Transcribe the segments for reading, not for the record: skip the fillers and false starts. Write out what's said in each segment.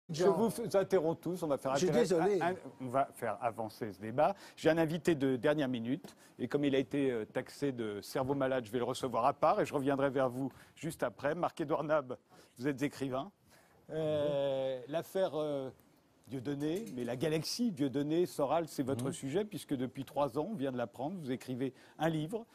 Je vous interromps tous, on va faire, Je suis désolé. On va faire avancer ce débat. J'ai un invité de dernière minute, et comme il a été taxé de cerveau malade, je vais le recevoir à part, et je reviendrai vers vous juste après. Marc-Édouard Nab, vous êtes écrivain. L'affaire Dieudonné, mais la galaxie Dieudonné, Soral, c'est votre sujet, puisque depuis 3 ans, on vient de l'apprendre, vous écrivez un livre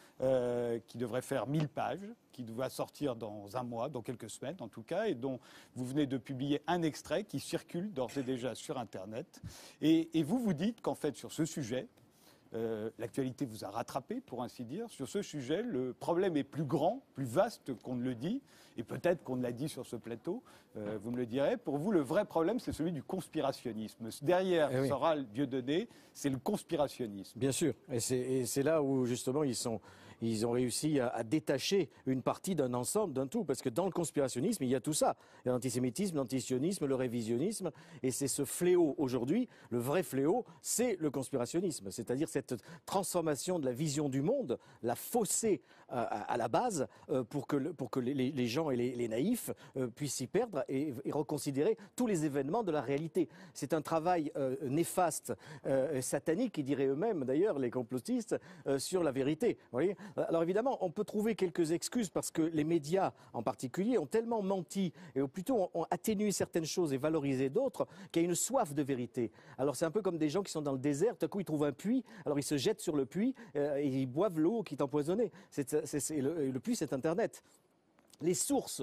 qui devrait faire 1000 pages, qui va sortir dans un mois, dans quelques semaines en tout cas, et dont vous venez de publier un extrait qui circule d'ores et déjà sur Internet. Et vous dites qu'en fait, sur ce sujet, l'actualité vous a rattrapé, pour ainsi dire. Sur ce sujet, le problème est plus grand, plus vaste qu'on ne le dit, et peut-être qu'on ne l'a dit sur ce plateau, vous me le direz. Pour vous, le vrai problème, c'est celui du conspirationnisme. Derrière Soral, Dieudonné, c'est le conspirationnisme. Bien sûr, et c'est là où justement ils ont réussi à détacher une partie d'un ensemble, d'un tout, parce que dans le conspirationnisme, il y a tout ça. Il y a l'antisémitisme, l'antisionisme, le révisionnisme, et c'est ce fléau aujourd'hui, le vrai fléau, c'est le conspirationnisme, c'est-à-dire cette transformation de la vision du monde, la fausser à la base pour que les gens et les naïfs puissent s'y perdre et reconsidérer tous les événements de la réalité. C'est un travail néfaste, satanique, ils diraient eux-mêmes d'ailleurs, les complotistes, sur la vérité. Vous voyez ? Alors évidemment, on peut trouver quelques excuses parce que les médias en particulier ont tellement menti et plutôt ont atténué certaines choses et valorisé d'autres qu'il y a une soif de vérité. Alors c'est un peu comme des gens qui sont dans le désert, tout à coup ils trouvent un puits, alors ils se jettent sur le puits et ils boivent l'eau qui est empoisonnée. Le puits, c'est Internet. Les sources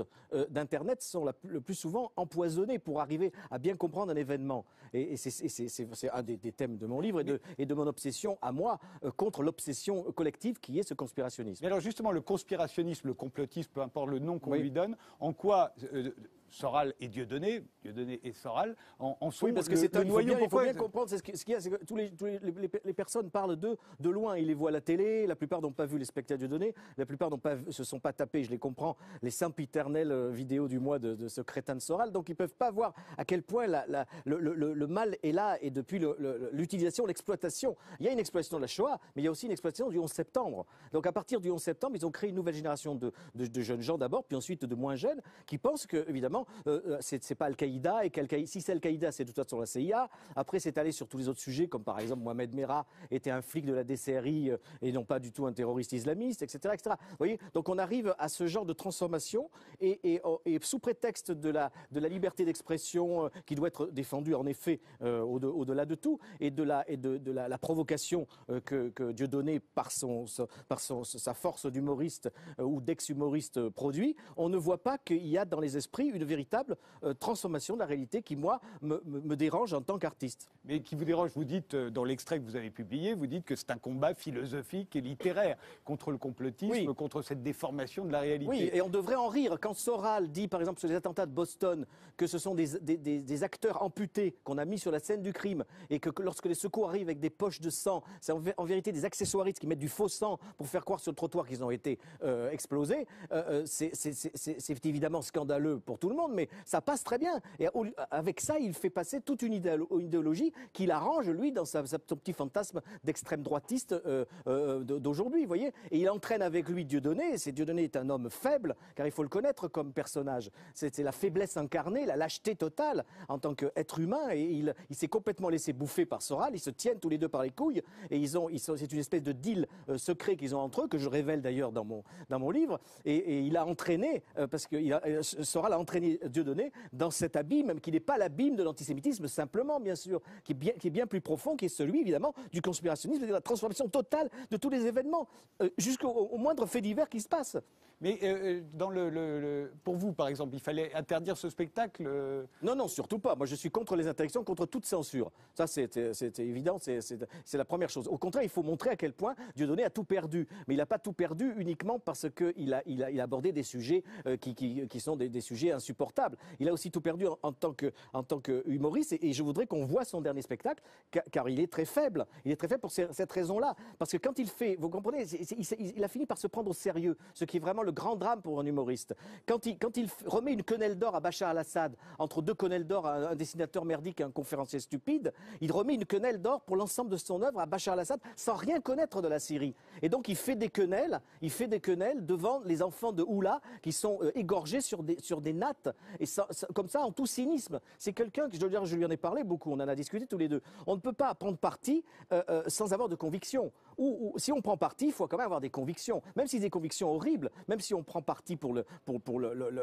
d'Internet sont le plus souvent empoisonnées pour arriver à bien comprendre un événement. Et c'est un des thèmes de mon livre et de mon obsession à moi contre l'obsession collective qui est ce conspirationnisme. Mais alors justement, le conspirationnisme, le complotisme, peu importe le nom qu'on lui donne, en quoi Soral et Dieudonné et Soral en sont parce que c'est un noyau. Il faut bien comprendre, ce qu'il y a, c'est que les personnes parlent d'eux de loin. Ils les voient à la télé, la plupart n'ont pas vu les spectacles de Dieudonné, la plupart se sont pas tapés, je les comprends, les sempiternelles vidéos du mois de ce crétin de Soral, donc ils peuvent pas voir à quel point le mal est là et depuis l'utilisation, l'exploitation. Il y a une exploitation de la Shoah, mais il y a aussi une exploitation du 11 septembre. Donc à partir du 11 septembre, ils ont créé une nouvelle génération de jeunes gens d'abord, puis ensuite de moins jeunes, qui pensent que, évidemment, c'est pas Al-Qaïda, et si c'est Al-Qaïda, c'est de toute façon la CIA. Après, c'est allé sur tous les autres sujets, comme par exemple Mohamed Merah était un flic de la DCRI et non pas du tout un terroriste islamiste, etc., etc. Vous voyez, donc on arrive à ce genre de transformation et sous prétexte de la liberté d'expression qui doit être défendue en effet au-delà de tout et de la provocation que Dieudonné par sa force d'humoriste ou d'ex-humoriste produit, on ne voit pas qu'il y a dans les esprits une véritable transformation de la réalité qui, moi, me dérange en tant qu'artiste. Mais qui vous dérange, vous dites, dans l'extrait que vous avez publié, vous dites que c'est un combat philosophique et littéraire contre le complotisme, contre cette déformation de la réalité. Oui, et on devrait en rire. Quand Soral dit, par exemple, sur les attentats de Boston, que ce sont des acteurs amputés qu'on a mis sur la scène du crime et que lorsque les secours arrivent avec des poches de sang, c'est en vérité des accessoiristes qui mettent du faux sang pour faire croire sur le trottoir qu'ils ont été explosés, c'est évidemment scandaleux pour tout le monde, mais ça passe très bien. Et avec ça, il fait passer toute une idéologie qu'il arrange, lui, dans son petit fantasme d'extrême droitiste d'aujourd'hui, vous voyez. Et il entraîne avec lui Dieudonné. Dieudonné est un homme faible, car il faut le connaître comme personnage. C'est la faiblesse incarnée, la lâcheté totale en tant qu'être humain. Et il s'est complètement laissé bouffer par Soral. Ils se tiennent tous les deux par les couilles. Et c'est une espèce de deal secret qu'ils ont entre eux, que je révèle d'ailleurs dans mon livre. Et il a entraîné, parce que Soral a entraîné Dieudonné dans cet abîme, qui n'est pas l'abîme de l'antisémitisme simplement, bien sûr, qui est bien plus profond, qui est celui, évidemment, du conspirationnisme, de la transformation totale de tous les événements, jusqu'au moindre fait divers qui se passe. Mais pour vous, par exemple, il fallait interdire ce spectacle Non, surtout pas. Moi, je suis contre les interdictions, contre toute censure. Ça, c'est évident, c'est la première chose. Au contraire, il faut montrer à quel point Dieudonné a tout perdu. Mais il n'a pas tout perdu uniquement parce qu'il a abordé des sujets qui sont des sujets insupportables. Il a aussi tout perdu en tant que humoriste. Et je voudrais qu'on voit son dernier spectacle, car il est très faible. Il est très faible pour cette raison-là. Parce que quand il fait, vous comprenez, il a fini par se prendre au sérieux, ce qui est vraiment le le grand drame pour un humoriste. Quand il remet une quenelle d'or à Bachar al-Assad, entre deux quenelles d'or, un dessinateur merdique et un conférencier stupide, il remet une quenelle d'or pour l'ensemble de son œuvre à Bachar al-Assad sans rien connaître de la Syrie. Et donc il fait des quenelles devant les enfants de Oula qui sont égorgés sur des nattes, et comme ça en tout cynisme. C'est quelqu'un que, je dois dire, je lui en ai parlé beaucoup, on en a discuté tous les deux. On ne peut pas prendre parti sans avoir de conviction. Ou si on prend parti, il faut quand même avoir des convictions, même si des convictions horribles, même si on prend parti pour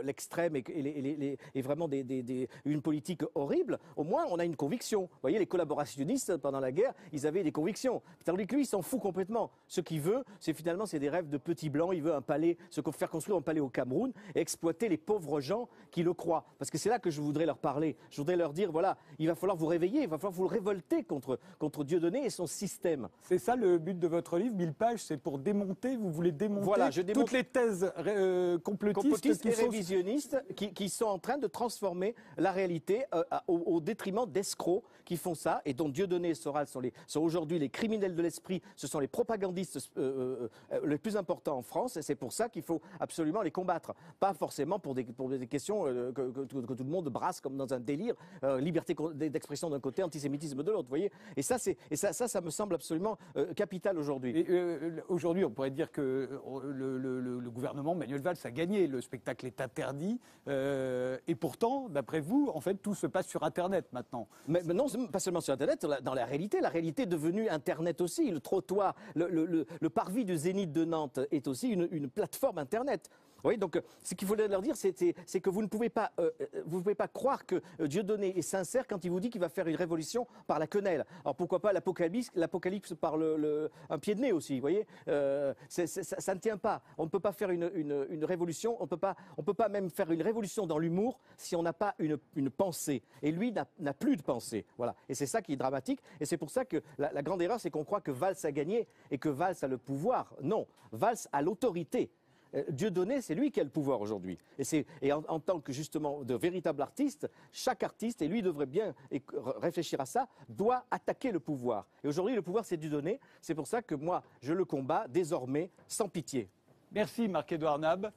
l'extrême et vraiment une politique horrible, au moins on a une conviction. Vous voyez, les collaborationnistes pendant la guerre, ils avaient des convictions. Tandis que lui, il s'en fout complètement. Ce qu'il veut, c'est des rêves de petits blancs. Il veut un palais, faire construire un palais au Cameroun et exploiter les pauvres gens qui le croient. Parce que c'est là que je voudrais leur parler. Je voudrais leur dire, voilà, il va falloir vous réveiller, il va falloir vous révolter contre Dieudonné et son système. C'est ça le but de votre livre, 1000 pages, c'est pour démonter, vous voulez démonter toutes les thèses complotistes et révisionnistes qui sont en train de transformer la réalité au détriment d'escrocs qui font ça, et dont Dieudonné et Soral sont aujourd'hui les criminels de l'esprit, ce sont les propagandistes les plus importants en France, et c'est pour ça qu'il faut absolument les combattre. Pas forcément pour des questions que tout le monde brasse comme dans un délire, liberté d'expression d'un côté, antisémitisme de l'autre, vous voyez. Et ça me semble absolument capital aujourd'hui. Aujourd'hui, on pourrait dire que le gouvernement, Manuel Valls, a gagné. Le spectacle est interdit. Et pourtant, d'après vous, en fait, tout se passe sur Internet maintenant. Mais non, pas seulement sur Internet, dans la réalité est devenue Internet aussi. Le trottoir, le parvis du Zénith de Nantes est aussi une plateforme Internet. Oui, donc ce qu'il voulait leur dire, c'est que vous ne pouvez pas croire que Dieudonné est sincère quand il vous dit qu'il va faire une révolution par la quenelle. Alors pourquoi pas l'apocalypse par un pied de nez aussi, vous voyez, ça ne tient pas. On ne peut pas faire une révolution, on peut pas même faire une révolution dans l'humour si on n'a pas une pensée. Et lui n'a plus de pensée. Voilà. Et c'est ça qui est dramatique. Et c'est pour ça que la grande erreur, c'est qu'on croit que Valls a gagné et que Valls a le pouvoir. Non, Valls a l'autorité. Dieudonné, c'est lui qui a le pouvoir aujourd'hui. Et en tant que justement de véritable artiste, chaque artiste, et lui devrait bien réfléchir à ça, doit attaquer le pouvoir. Et aujourd'hui, le pouvoir, c'est Dieudonné. C'est pour ça que moi, je le combats désormais sans pitié. Merci Marc-Édouard Nab.